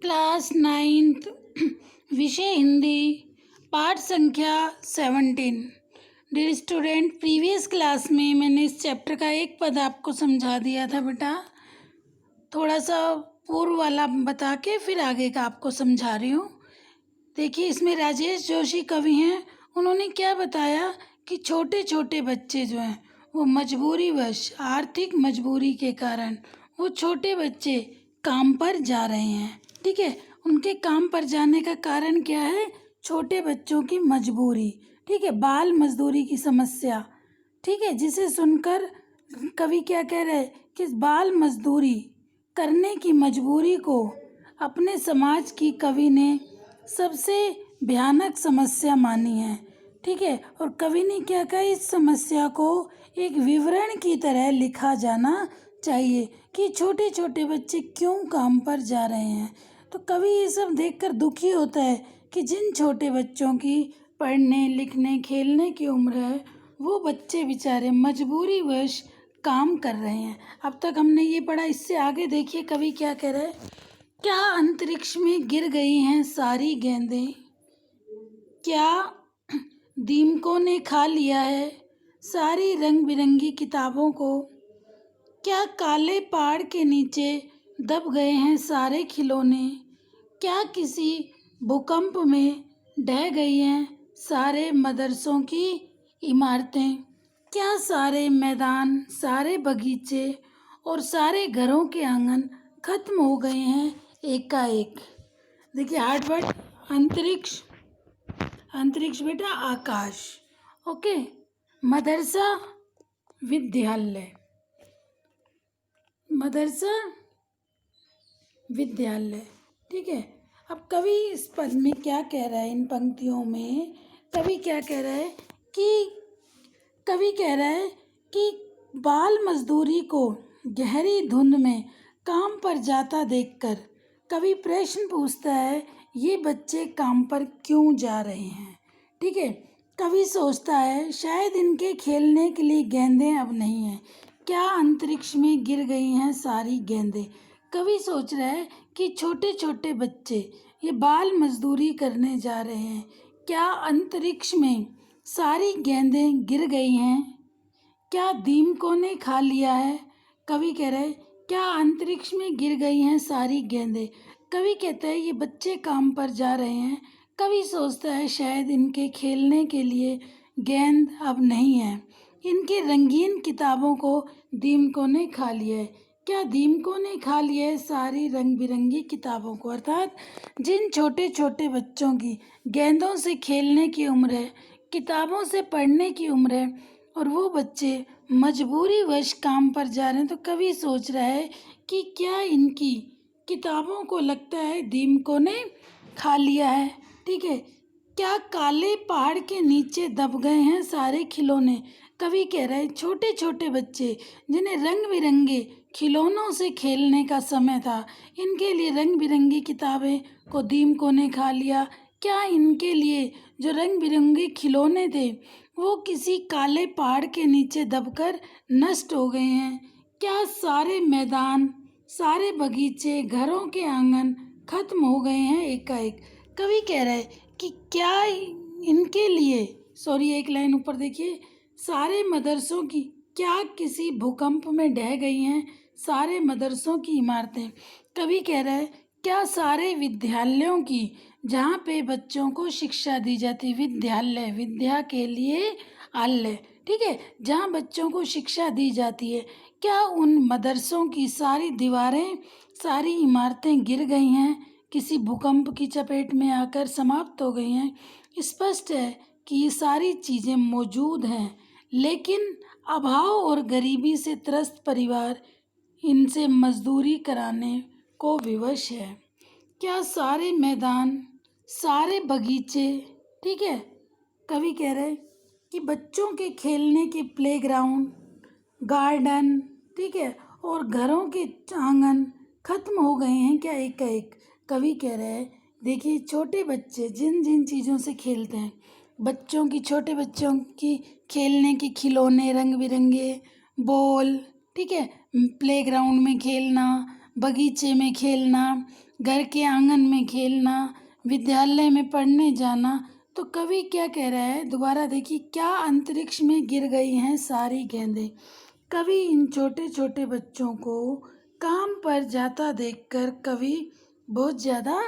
Class 9th विषय हिंदी पाठ संख्या 17। डियर स्टूडेंट, प्रीवियस क्लास में मैंने इस चैप्टर का एक पद आपको समझा दिया था बेटा। थोड़ा सा पूर्व वाला बता के फिर आगे का आपको समझा रही हूँ। देखिए, इसमें राजेश जोशी कवि हैं। उन्होंने क्या बताया कि छोटे छोटे बच्चे जो हैं वो मजबूरीवश, आर्थिक मजबूरी के कारण वो छोटे बच्चे काम पर जा रहे हैं। ठीक है, उनके काम पर जाने का कारण क्या है? छोटे बच्चों की मजबूरी। ठीक है, बाल मजदूरी की समस्या। ठीक है, जिसे सुनकर कवि क्या कह रहे हैं कि बाल मजदूरी करने की मजबूरी को अपने समाज की कवि ने सबसे भयानक समस्या मानी है। ठीक है, और कवि ने क्या कहा, इस समस्या को एक विवरण की तरह लिखा जाना चाहिए कि छोटे छोटे बच्चे क्यों काम पर जा रहे हैं। तो कवि ये सब देखकर दुखी होता है कि जिन छोटे बच्चों की पढ़ने लिखने खेलने की उम्र है वो बच्चे बेचारे मजबूरीवश काम कर रहे हैं। अब तक हमने ये पढ़ा, इससे आगे देखिए कवि क्या कह रहे हैं। क्या अंतरिक्ष में गिर गई हैं सारी गेंदें, क्या दीमकों ने खा लिया है सारी रंग बिरंगी किताबों को, क्या काले पहाड़ के नीचे दब गए हैं सारे खिलौने, क्या किसी भूकंप में ढह गई हैं सारे मदरसों की इमारतें, क्या सारे मैदान, सारे बगीचे और सारे घरों के आंगन खत्म हो गए हैं एकाएक। देखिए, हार्ड वर्ड अंतरिक्ष, अंतरिक्ष बेटा आकाश। ओके, मदरसा विद्यालय, मदरसा विद्यालय। ठीक है, अब कवि इस पद में क्या कह रहा है, इन पंक्तियों में कवि क्या कह रहा है कि बाल मजदूरी को गहरी धुंध में काम पर जाता देखकर कवि प्रश्न पूछता है, ये बच्चे काम पर क्यों जा रहे हैं। ठीक है, कवि सोचता है शायद इनके खेलने के लिए गेंदें अब नहीं हैं, क्या अंतरिक्ष में गिर गई हैं सारी गेंदें। कवि सोच रहा है कि छोटे छोटे बच्चे ये बाल मजदूरी करने जा रहे हैं, क्या अंतरिक्ष में सारी गेंदें गिर गई हैं, क्या दीमकों ने खा लिया है। कवि कह रहे हैं क्या अंतरिक्ष में गिर गई हैं सारी गेंदें। कवि कहता है ये बच्चे काम पर जा रहे हैं। कवि सोचता है शायद इनके खेलने के लिए गेंद अब नहीं है, इनके रंगीन किताबों को दीमकों ने खा लिया है। क्या दीमकों ने खा लिया है सारी रंग बिरंगी किताबों को, अर्थात जिन छोटे छोटे बच्चों की गेंदों से खेलने की उम्र है, किताबों से पढ़ने की उम्र है, और वो बच्चे मजबूरीवश काम पर जा रहे हैं। तो कवि सोच रहा है कि क्या इनकी किताबों को लगता है दीमकों ने खा लिया है। ठीक है, क्या काले पहाड़ के नीचे दब गए हैं सारे खिलौने। कवि कह रहे हैं छोटे छोटे बच्चे जिन्हें रंग बिरंगे खिलौनों से खेलने का समय था, इनके लिए रंग बिरंगी किताबें को दीमकों ने खा लिया। क्या इनके लिए जो रंग बिरंगे खिलौने थे वो किसी काले पहाड़ के नीचे दबकर नष्ट हो गए हैं। क्या सारे मैदान, सारे बगीचे, घरों के आंगन खत्म हो गए हैं एकाएक। कवि कह रहा है कि क्या इनके लिए, सॉरी एक लाइन ऊपर देखिए, सारे मदरसों की, क्या किसी भूकंप में ढह गई हैं सारे मदरसों की इमारतें। कवि कह रहा है क्या सारे विद्यालयों की, जहाँ पे बच्चों को शिक्षा दी जाती, विद्यालय विद्या के लिए आलय, ठीक है, जहाँ बच्चों को शिक्षा दी जाती है, क्या उन मदरसों की सारी दीवारें, सारी इमारतें गिर गई हैं, किसी भूकंप की चपेट में आकर समाप्त हो गई हैं। स्पष्ट है कि ये सारी चीज़ें मौजूद हैं, लेकिन अभाव और गरीबी से त्रस्त परिवार इनसे मजदूरी कराने को विवश है। क्या सारे मैदान, सारे बगीचे, ठीक है, कवि कह रहे हैं कि बच्चों के खेलने के प्लेग्राउंड, गार्डन, ठीक है, और घरों के आंगन खत्म हो गए हैं क्या एकाएक। कवि कह रहे हैं देखिए, छोटे बच्चे जिन जिन चीज़ों से खेलते हैं, बच्चों की, छोटे बच्चों की खेलने के खिलौने, रंग बिरंगे बॉल, ठीक है, प्लेग्राउंड में खेलना, बगीचे में खेलना, घर के आंगन में खेलना, विद्यालय में पढ़ने जाना। तो कवि क्या कह रहा है, दोबारा देखिए, क्या अंतरिक्ष में गिर गई हैं सारी गेंदें। कवि इन छोटे छोटे बच्चों को काम पर जाता देखकर कवि बहुत ज़्यादा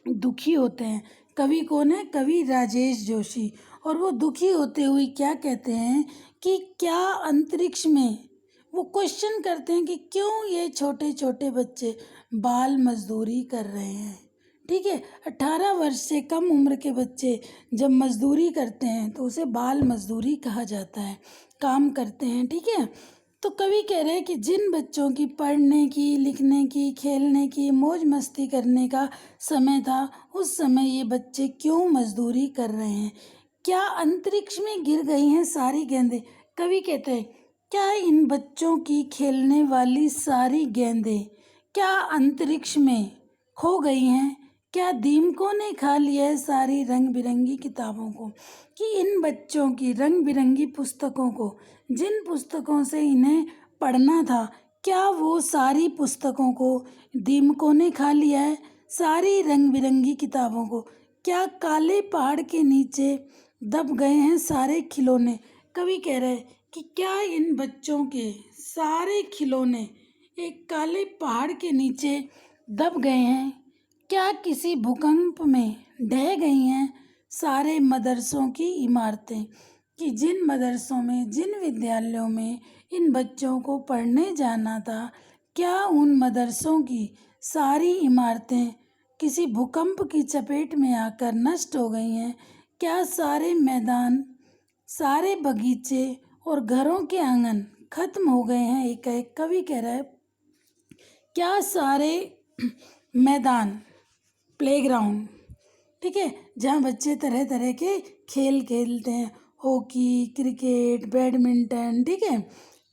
दुखी होते हैं। कवि कौन है? कवि राजेश जोशी। और वो दुखी होते हुए क्या कहते हैं कि क्या अंतरिक्ष में, वो क्वेश्चन करते हैं कि क्यों ये छोटे छोटे बच्चे बाल मजदूरी कर रहे हैं। ठीक है, 18 वर्ष से कम उम्र के बच्चे जब मजदूरी करते हैं तो उसे बाल मजदूरी कहा जाता है, काम करते हैं। ठीक है, तो कवि कह रहे हैं कि जिन बच्चों की पढ़ने की, लिखने की, खेलने की, मौज मस्ती करने का समय था, उस समय ये बच्चे क्यों मजदूरी कर रहे हैं। क्या अंतरिक्ष में गिर गई हैं सारी गेंदें। कवि कहते हैं, क्या इन बच्चों की खेलने वाली सारी गेंदें क्या अंतरिक्ष में खो गई हैं। क्या दीमकों ने खा लिया है सारी रंग बिरंगी किताबों को। कि इन बच्चों की रंग बिरंगी पुस्तकों को, जिन पुस्तकों से इन्हें पढ़ना था, क्या वो सारी पुस्तकों को दीमकों ने खा लिया है, सारी रंग बिरंगी किताबों को। क्या काले पहाड़ के नीचे दब गए हैं सारे खिलौने। कवि कह रहे हैं कि क्या इन बच्चों के सारे खिलौने एक काले पहाड़ के नीचे दब गए हैं। क्या किसी भूकंप में ढह गई हैं सारे मदरसों की इमारतें। कि जिन मदरसों में, जिन विद्यालयों में इन बच्चों को पढ़ने जाना था, क्या उन मदरसों की सारी इमारतें किसी भूकंप की चपेट में आकर नष्ट हो गई हैं। क्या सारे मैदान, सारे बगीचे और घरों के आंगन खत्म हो गए हैं एकाएक। कवि कह रहा है, क्या सारे मैदान, प्लेग्राउंड, ठीक है, जहाँ बच्चे तरह तरह के खेल खेलते हैं, हॉकी, क्रिकेट, बैडमिंटन, ठीक है,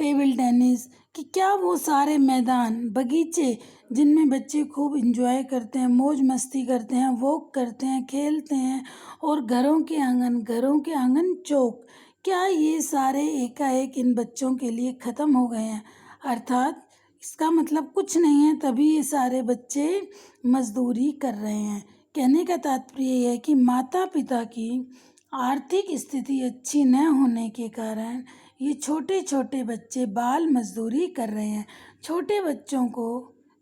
टेबल टेनिस, कि क्या वो सारे मैदान, बगीचे जिनमें बच्चे खूब इंजॉय करते हैं, मौज मस्ती करते हैं, वॉक करते हैं, खेलते हैं, और घरों के आंगन चौक, क्या ये सारे एकाएक इन बच्चों के लिए ख़त्म हो गए हैं। अर्थात इसका मतलब कुछ नहीं है, तभी ये सारे बच्चे मजदूरी कर रहे हैं। कहने का तात्पर्य यह है कि माता पिता की आर्थिक स्थिति अच्छी न होने के कारण ये छोटे छोटे बच्चे बाल मजदूरी कर रहे हैं। छोटे बच्चों को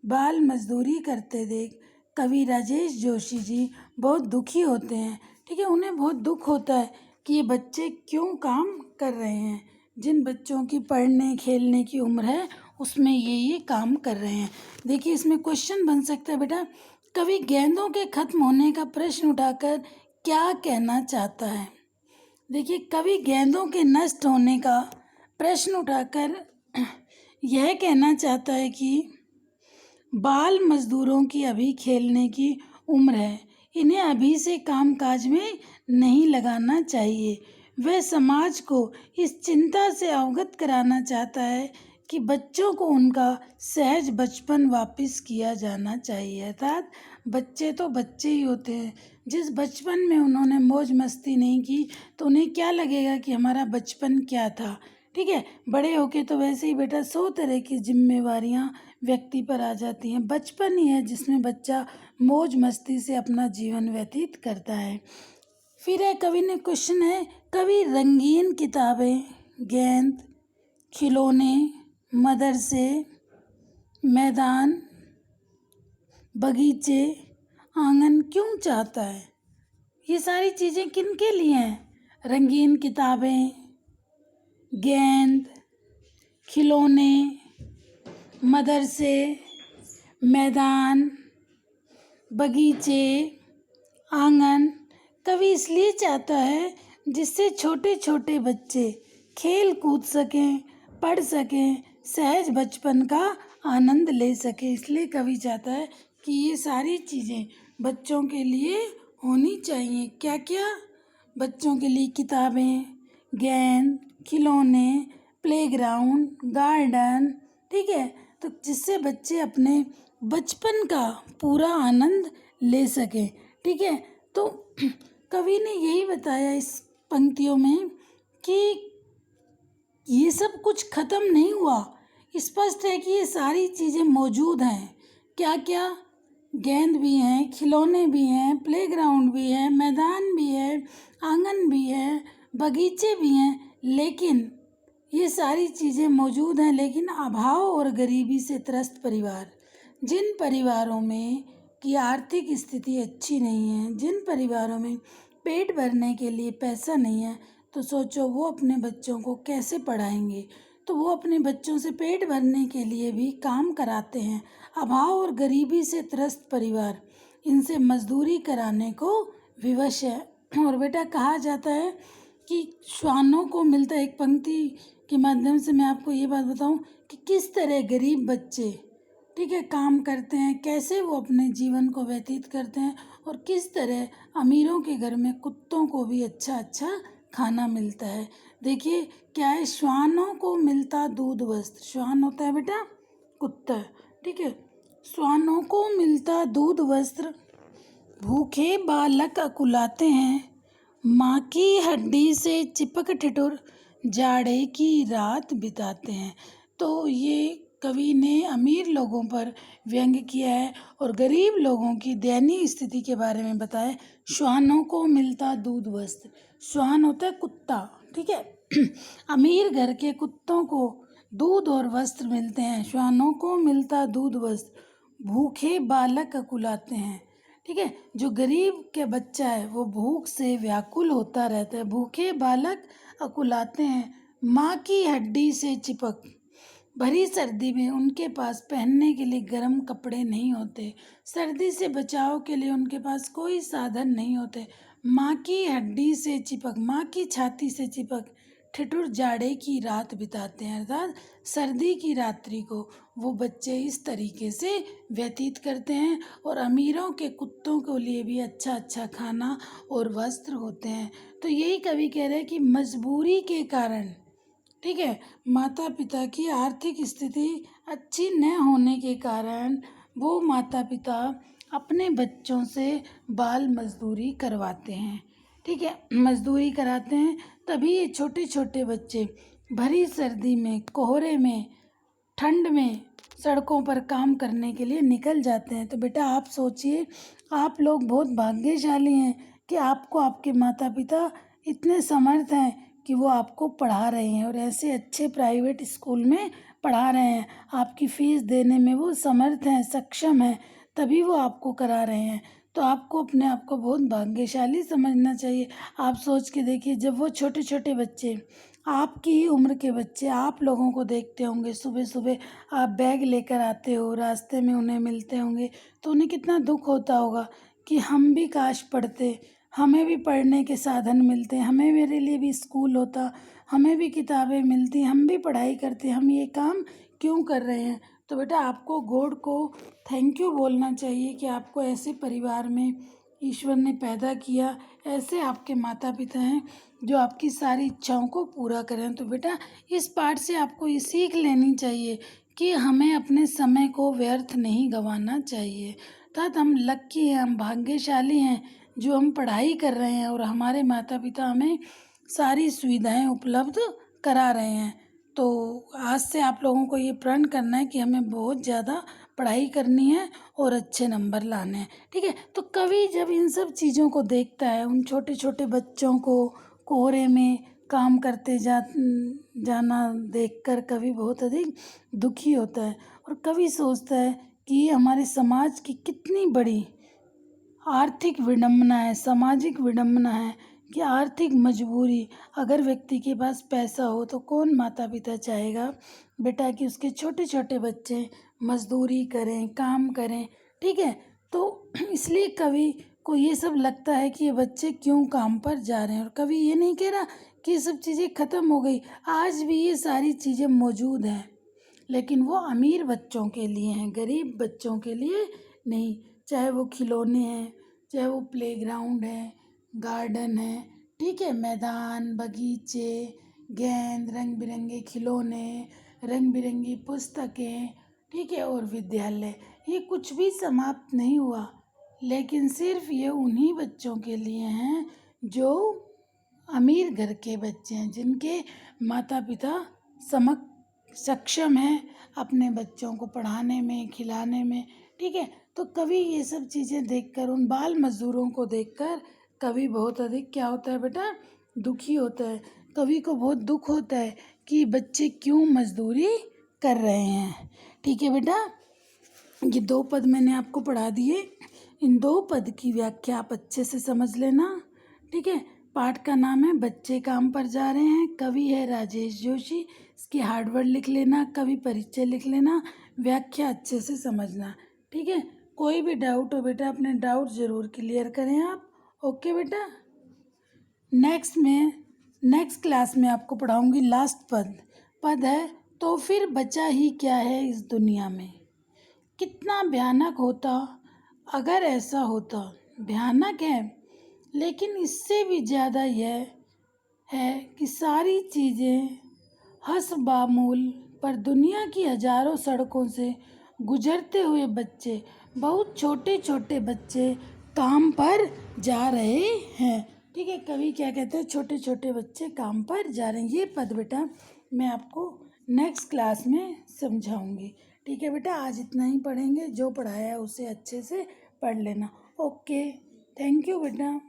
बाल मजदूरी करते देख कवि राजेश जोशी जी बहुत दुखी होते हैं। ठीक है, उन्हें बहुत दुख होता है कि ये बच्चे क्यों काम कर रहे हैं। जिन बच्चों की पढ़ने खेलने की उम्र है उसमें ये काम कर रहे हैं। देखिए, इसमें क्वेश्चन बन सकता है बेटा, कवि गेंदों के खत्म होने का प्रश्न उठाकर क्या कहना चाहता है। देखिए, कवि गेंदों के नष्ट होने का प्रश्न उठाकर यह कहना चाहता है कि बाल मजदूरों की अभी खेलने की उम्र है, इन्हें अभी से कामकाज में नहीं लगाना चाहिए। वह समाज को इस चिंता से अवगत कराना चाहता है कि बच्चों को उनका सहज बचपन वापस किया जाना चाहिए। अर्थात बच्चे तो बच्चे ही होते हैं, जिस बचपन में उन्होंने मौज मस्ती नहीं की तो उन्हें क्या लगेगा कि हमारा बचपन क्या था। ठीक है, बड़े होके तो वैसे ही बेटा 100 तरह की जिम्मेवारियां व्यक्ति पर आ जाती हैं। बचपन ही है जिसमें बच्चा मौज मस्ती से अपना जीवन व्यतीत करता है। फिर है कवि ने क्वेश्चन है, कवि रंगीन किताबें, गेंद, खिलौने, मदरसे, मैदान, बगीचे, आंगन क्यों चाहता है। ये सारी चीज़ें किन के लिए हैं। रंगीन किताबें, गेंद, खिलौने, मदरसे, मैदान, बगीचे, आंगन कवि इसलिए चाहता है जिससे छोटे छोटे बच्चे खेल कूद सकें, पढ़ सकें, सहज बचपन का आनंद ले सकें। इसलिए कवि चाहता है कि ये सारी चीज़ें बच्चों के लिए होनी चाहिए। क्या क्या? बच्चों के लिए किताबें, गेंद, खिलौने, प्लेग्राउंड, गार्डन, ठीक है, तो जिससे बच्चे अपने बचपन का पूरा आनंद ले सकें। ठीक है, तो कवि ने यही बताया इस पंक्तियों में कि ये सब कुछ ख़त्म नहीं हुआ, स्पष्ट है कि ये सारी चीज़ें मौजूद हैं। क्या क्या? गेंद भी हैं, खिलौने भी हैं, प्लेग्राउंड भी है, मैदान भी है, आंगन भी है, बगीचे भी हैं, लेकिन ये सारी चीज़ें मौजूद हैं, लेकिन अभाव और गरीबी से त्रस्त परिवार, जिन परिवारों में की आर्थिक स्थिति अच्छी नहीं है, जिन परिवारों में पेट भरने के लिए पैसा नहीं है, तो सोचो वो अपने बच्चों को कैसे पढ़ाएंगे। तो वो अपने बच्चों से पेट भरने के लिए भी काम कराते हैं। अभाव और गरीबी से त्रस्त परिवार इनसे मजदूरी कराने को विवश है। और बेटा कहा जाता है कि श्वानों को मिलता है, एक पंक्ति के माध्यम से मैं आपको ये बात बताऊं कि किस तरह गरीब बच्चे, ठीक है, काम करते हैं, कैसे वो अपने जीवन को व्यतीत करते हैं, और किस तरह अमीरों के घर में कुत्तों को भी अच्छा अच्छा खाना मिलता है। देखिए क्या है, श्वानों को मिलता दूध वस्त्र। श्वान होता है बेटा कुत्ता, ठीक है। श्वानों को मिलता दूध वस्त्र, भूखे बालक अकुलाते हैं, माँ की हड्डी से चिपक ठिठुर जाड़े की रात बिताते हैं। तो ये कवि ने अमीर लोगों पर व्यंग्य किया है और गरीब लोगों की दयनीय स्थिति के बारे में बताया। श्वानों को मिलता दूध वस्त्र, श्वान होता है कुत्ता, ठीक है। अमीर घर के कुत्तों को दूध और वस्त्र मिलते हैं, श्वानों को मिलता दूध वस्त्र, भूखे बालक अकुलाते हैं, ठीक है। जो गरीब के बच्चा है वो भूख से व्याकुल होता रहता है। भूखे बालक अकुलाते हैं, माँ की हड्डी से चिपक, भरी सर्दी में उनके पास पहनने के लिए गर्म कपड़े नहीं होते, सर्दी से बचाव के लिए उनके पास कोई साधन नहीं होते। माँ की हड्डी से चिपक, माँ की छाती से चिपक ठिठुर जाड़े की रात बिताते हैं, अर्थात सर्दी की रात्रि को वो बच्चे इस तरीके से व्यतीत करते हैं। और अमीरों के कुत्तों के लिए भी अच्छा अच्छा खाना और वस्त्र होते हैं। तो यही कवि कह रहे हैं कि मजबूरी के कारण, ठीक है, माता पिता की आर्थिक स्थिति अच्छी न होने के कारण वो माता पिता अपने बच्चों से बाल मजदूरी करवाते हैं, ठीक है, मजदूरी कराते हैं। तभी ये छोटे छोटे बच्चे भरी सर्दी में, कोहरे में, ठंड में सड़कों पर काम करने के लिए निकल जाते हैं। तो बेटा आप सोचिए, आप लोग बहुत भाग्यशाली हैं कि आपको आपके माता पिता इतने समर्थ हैं कि वो आपको पढ़ा रहे हैं और ऐसे अच्छे प्राइवेट स्कूल में पढ़ा रहे हैं। आपकी फ़ीस देने में वो समर्थ हैं, सक्षम हैं, तभी वो आपको करा रहे हैं। तो आपको अपने आप को बहुत भाग्यशाली समझना चाहिए। आप सोच के देखिए, जब वो छोटे छोटे बच्चे, आपकी ही उम्र के बच्चे, आप लोगों को देखते होंगे, सुबह सुबह आप बैग लेकर आते हो, रास्ते में उन्हें मिलते होंगे, तो उन्हें कितना दुख होता होगा कि हम भी काश पढ़ते, हमें भी पढ़ने के साधन मिलते, हमें, मेरे लिए भी स्कूल होता, हमें भी किताबें मिलती, हम भी पढ़ाई करते, हम ये काम क्यों कर रहे हैं। तो बेटा आपको गॉड को थैंक यू बोलना चाहिए कि आपको ऐसे परिवार में ईश्वर ने पैदा किया, ऐसे आपके माता पिता हैं जो आपकी सारी इच्छाओं को पूरा करें। तो बेटा इस पाठ से आपको ये सीख लेनी चाहिए कि हमें अपने समय को व्यर्थ नहीं गंवाना चाहिए। अर्थात हम लक्की हैं, हम भाग्यशाली हैं जो हम पढ़ाई कर रहे हैं और हमारे माता पिता हमें सारी सुविधाएं उपलब्ध करा रहे हैं। तो आज से आप लोगों को ये प्रण करना है कि हमें बहुत ज़्यादा पढ़ाई करनी है और अच्छे नंबर लाने हैं, ठीक है। तो कवि जब इन सब चीज़ों को देखता है, उन छोटे छोटे बच्चों को कोहरे में काम करते जाना देखकर कवि बहुत अधिक दुखी होता है और कवि सोचता है कि ये हमारे समाज की कितनी बड़ी आर्थिक विडंबना है, सामाजिक विडंबना है कि आर्थिक मजबूरी, अगर व्यक्ति के पास पैसा हो तो कौन माता पिता चाहेगा बेटा कि उसके छोटे छोटे बच्चे मजदूरी करें, काम करें, ठीक है। तो इसलिए कवि को ये सब लगता है कि ये बच्चे क्यों काम पर जा रहे हैं। और कवि ये नहीं कह रहा कि ये सब चीज़ें ख़त्म हो गई, आज भी ये सारी चीज़ें मौजूद हैं, लेकिन वो अमीर बच्चों के लिए हैं, गरीब बच्चों के लिए नहीं। चाहे वो खिलौने हैं, चाहे वो प्लेग्राउंड है, गार्डन है, ठीक है, मैदान, बगीचे, गेंद, रंग बिरंगे खिलौने, रंग बिरंगी पुस्तकें, ठीक है, और विद्यालय, ये कुछ भी समाप्त नहीं हुआ, लेकिन सिर्फ ये उन्हीं बच्चों के लिए हैं जो अमीर घर के बच्चे हैं, जिनके माता पिता समक सक्षम है अपने बच्चों को पढ़ाने में, खिलाने में, ठीक है। तो कवि ये सब चीज़ें देखकर, उन बाल मजदूरों को देखकर कवि बहुत अधिक क्या होता है बेटा, दुखी होता है। कवि को बहुत दुख होता है कि बच्चे क्यों मजदूरी कर रहे हैं, ठीक है बेटा। ये 2 पद मैंने आपको पढ़ा दिए, इन 2 पद की व्याख्या आप अच्छे से समझ लेना, ठीक है। पाठ का नाम है बच्चे काम पर जा रहे हैं, कवि है राजेश जोशी। इसकी हार्डवर्ड लिख लेना, कवि परिचय लिख लेना, व्याख्या अच्छे से समझना, ठीक है। कोई भी डाउट हो बेटा, अपने डाउट ज़रूर क्लियर करें आप। ओके बेटा। नेक्स्ट क्लास में आपको पढ़ाऊंगी लास्ट पद है, तो फिर बचा ही क्या है इस दुनिया में। कितना भयानक होता अगर ऐसा होता। भयानक है, लेकिन इससे भी ज़्यादा यह है कि सारी चीज़ें हंस-बामूल, पर दुनिया की हजारों सड़कों से गुजरते हुए बच्चे, बहुत छोटे छोटे बच्चे काम पर जा रहे हैं, ठीक है। कवि क्या कहते हैं, छोटे छोटे बच्चे काम पर जा रहे हैं। ये पद बेटा मैं आपको नेक्स्ट क्लास में समझाऊंगी, ठीक है बेटा। आज इतना ही पढ़ेंगे, जो पढ़ाया है उसे अच्छे से पढ़ लेना। ओके, थैंक यू बेटा।